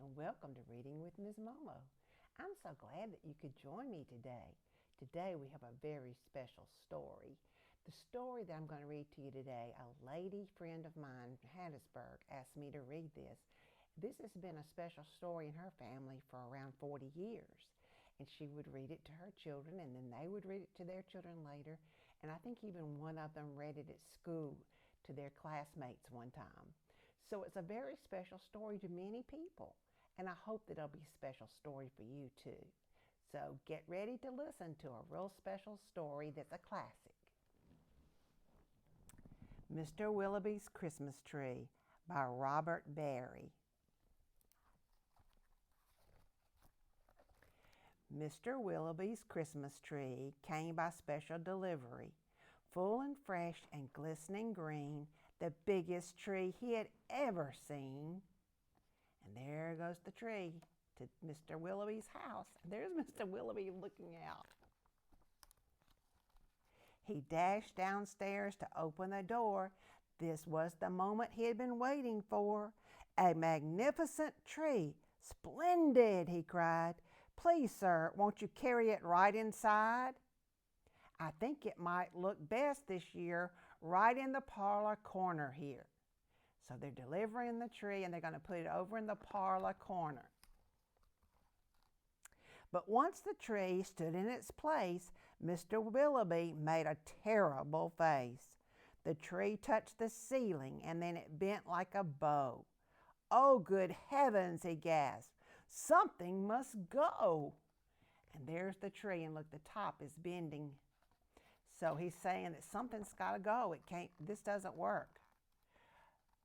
and welcome to Reading with Ms. Momo. I'm so glad that you could join me today. Today we have a very special story. The story that I'm going to read to you today, a lady friend of mine in Hattiesburg asked me to read this. This has been a special story in her family for around 40 years. And she would read it to her children, and then they would read it to their children later. And I think even one of them read it at school to their classmates one time. So it's a very special story to many people. And I hope that it'll be a special story for you too. So get ready to listen to a real special story that's a classic. Mr. Willoughby's Christmas Tree by Robert Barry. Mr. Willoughby's Christmas tree came by special delivery, full and fresh and glistening green, the biggest tree he had ever seen. And there goes the tree to Mr. Willoughby's house. There's Mr. Willoughby looking out. He dashed downstairs to open the door. This was the moment he had been waiting for. A magnificent tree. Splendid, he cried. Please, sir, won't you carry it right inside? I think it might look best this year right in the parlor corner here. So they're delivering the tree and they're going to put it over in the parlor corner. But once the tree stood in its place, Mr. Willoughby made a terrible face. The tree touched the ceiling and then it bent like a bow. Oh, good heavens, he gasped. Something must go. And there's the tree, and look, the top is bending. So he's saying that something's got to go. This doesn't work.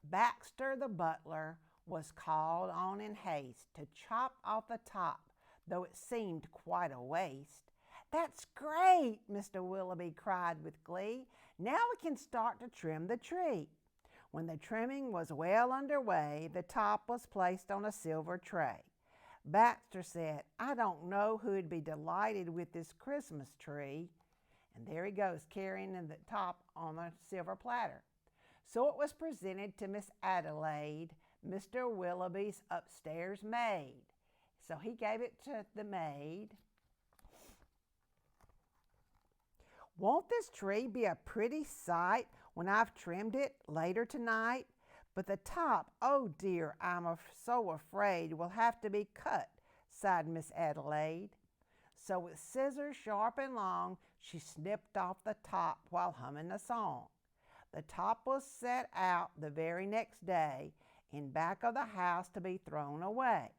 Baxter the butler was called on in haste to chop off the top, though it seemed quite a waste. That's great, Mr. Willoughby cried with glee. Now we can start to trim the tree. When the trimming was well underway, the top was placed on a silver tray. Baxter said, I don't know who'd be delighted with this Christmas tree. And there he goes, carrying the top on a silver platter. So it was presented to Miss Adelaide, Mr. Willoughby's upstairs maid. So he gave it to the maid. Won't this tree be a pretty sight when I've trimmed it later tonight? But the top, oh dear, I'm so afraid will have to be cut, sighed Miss Adelaide. So with scissors sharp and long, she snipped off the top while humming a song. The top was set out the very next day in back of the house to be thrown away.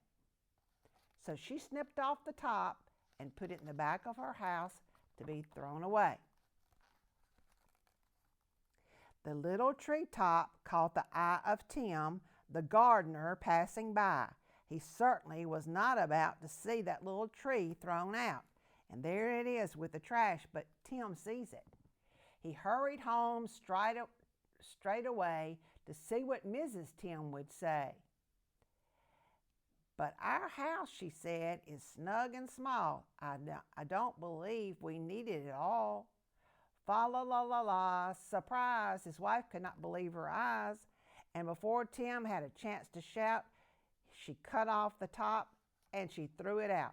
So she snipped off the top and put it in the back of her house to be thrown away. The little tree top caught the eye of Tim, the gardener, passing by. He certainly was not about to see that little tree thrown out. And there it is with the trash, but Tim sees it. He hurried home straight away to see what Mrs. Tim would say. But our house, she said, is snug and small. I don't believe we need it at all. Fa la la la la, surprise! His wife could not believe her eyes, and before Tim had a chance to shout, she cut off the top and she threw it out.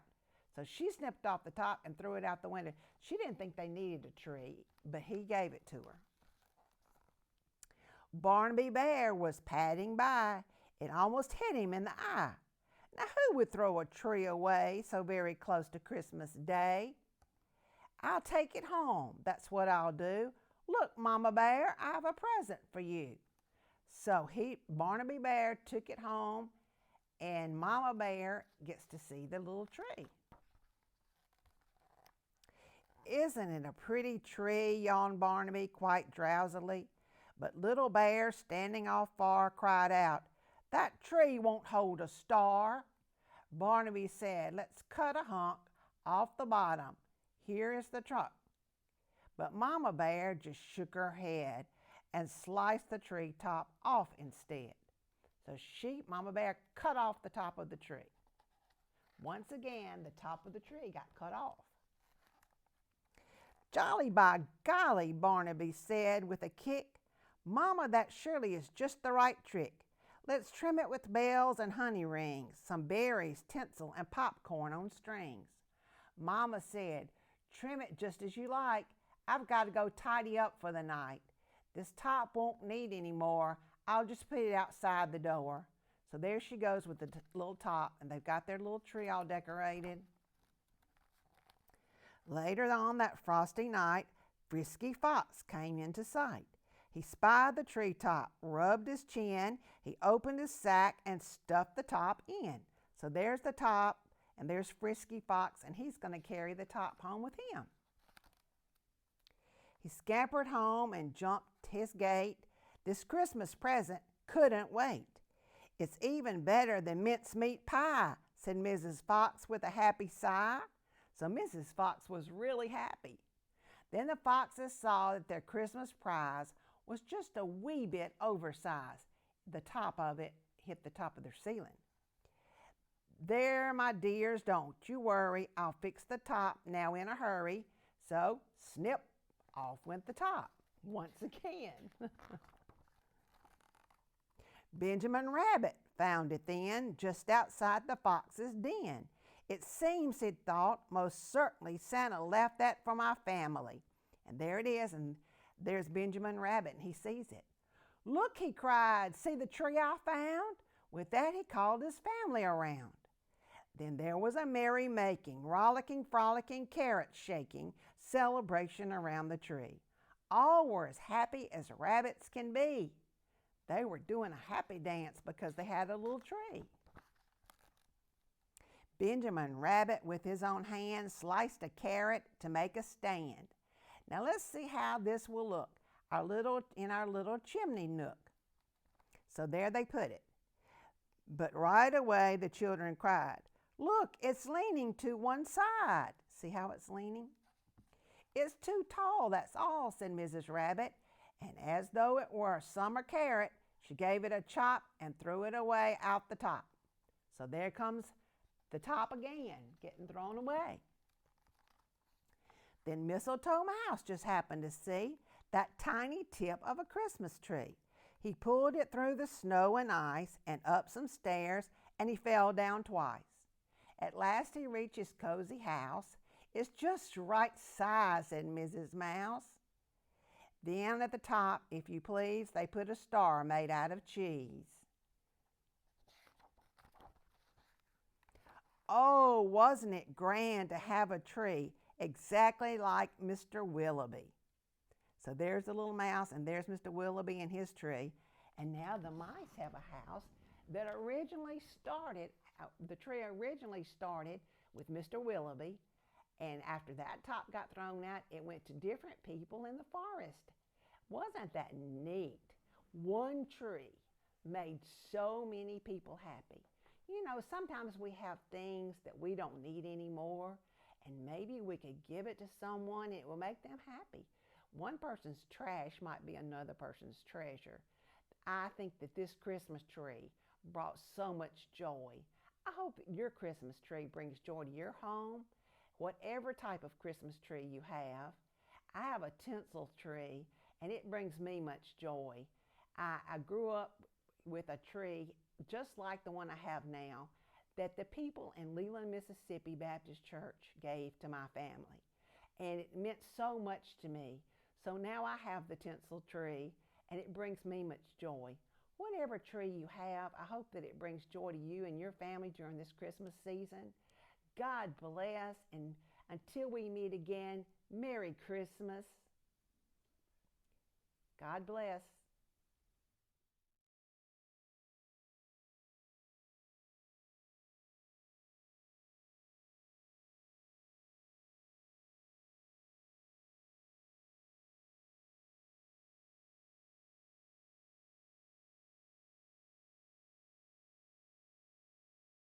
So she snipped off the top and threw it out the window. She didn't think they needed a tree, but he gave it to her. Barnaby Bear was padding by. It almost hit him in the eye. Now who would throw a tree away so very close to Christmas Day? I'll take it home. That's what I'll do. Look, Mama Bear, I have a present for you. So Barnaby Bear took it home, and Mama Bear gets to see the little tree. Isn't it a pretty tree? Yawned Barnaby quite drowsily. But Little Bear, standing off far, cried out, That tree won't hold a star. Barnaby said, Let's cut a hunk off the bottom. Here is the trunk. But Mama Bear just shook her head and sliced the tree top off instead. So Mama Bear, cut off the top of the tree. Once again, the top of the tree got cut off. Jolly by golly, Barnaby said with a kick. Mama, that surely is just the right trick. Let's trim it with bells and honey rings, some berries, tinsel, and popcorn on strings. Mama said, trim it just as you like. I've got to go tidy up for the night. This top won't need any more. I'll just put it outside the door. So there she goes with the little top, and they've got their little tree all decorated. Later on that frosty night, Frisky Fox came into sight. He spied the treetop, rubbed his chin, he opened his sack and stuffed the top in. So there's the top, and there's Frisky Fox, and he's going to carry the top home with him. He scampered home and jumped his gate. This Christmas present couldn't wait. It's even better than mincemeat pie, said Mrs. Fox with a happy sigh. So Mrs. Fox was really happy. Then the foxes saw that their Christmas prize was just a wee bit oversized. The top of it hit the top of their ceiling. There, my dears, don't you worry. I'll fix the top now in a hurry. So, snip, off went the top once again. Benjamin Rabbit found it then, just outside the fox's den. It seems, he thought, most certainly Santa left that for my family. And there it is, and there's Benjamin Rabbit, and he sees it. Look, he cried, see the tree I found? With that, he called his family around. Then there was a merry-making, rollicking, frolicking, carrot-shaking celebration around the tree. All were as happy as rabbits can be. They were doing a happy dance because they had a little tree. Benjamin Rabbit, with his own hand, sliced a carrot to make a stand. Now let's see how this will look in our little chimney nook. So there they put it. But right away the children cried, look, it's leaning to one side. See how it's leaning? It's too tall, that's all, said Mrs. Rabbit. And as though it were a summer carrot, she gave it a chop and threw it away out the top. So there comes the top again, getting thrown away. Then Mistletoe Mouse just happened to see that tiny tip of a Christmas tree. He pulled it through the snow and ice and up some stairs, and he fell down twice. At last he reached his cozy house. It's just right size, said Mrs. Mouse. Then at the top, if you please, they put a star made out of cheese. Oh, wasn't it grand to have a tree exactly like Mr. Willoughby? So there's the little mouse, and there's Mr. Willoughby and his tree. And now the mice have a house that originally started, the tree originally started with Mr. Willoughby. And after that top got thrown out, it went to different people in the forest. Wasn't that neat? One tree made so many people happy. You know, sometimes we have things that we don't need anymore, and maybe we could give it to someone, it will make them happy. One person's trash might be another person's treasure. I think that this Christmas tree brought so much joy. I hope that your Christmas tree brings joy to your home, whatever type of Christmas tree you have. I have a tinsel tree, and it brings me much joy. I grew up with a tree just like the one I have now that the people in Leland, Mississippi Baptist Church gave to my family. And it meant so much to me. So now I have the tinsel tree, and it brings me much joy. Whatever tree you have, I hope that it brings joy to you and your family during this Christmas season. God bless, and until we meet again, Merry Christmas. God bless.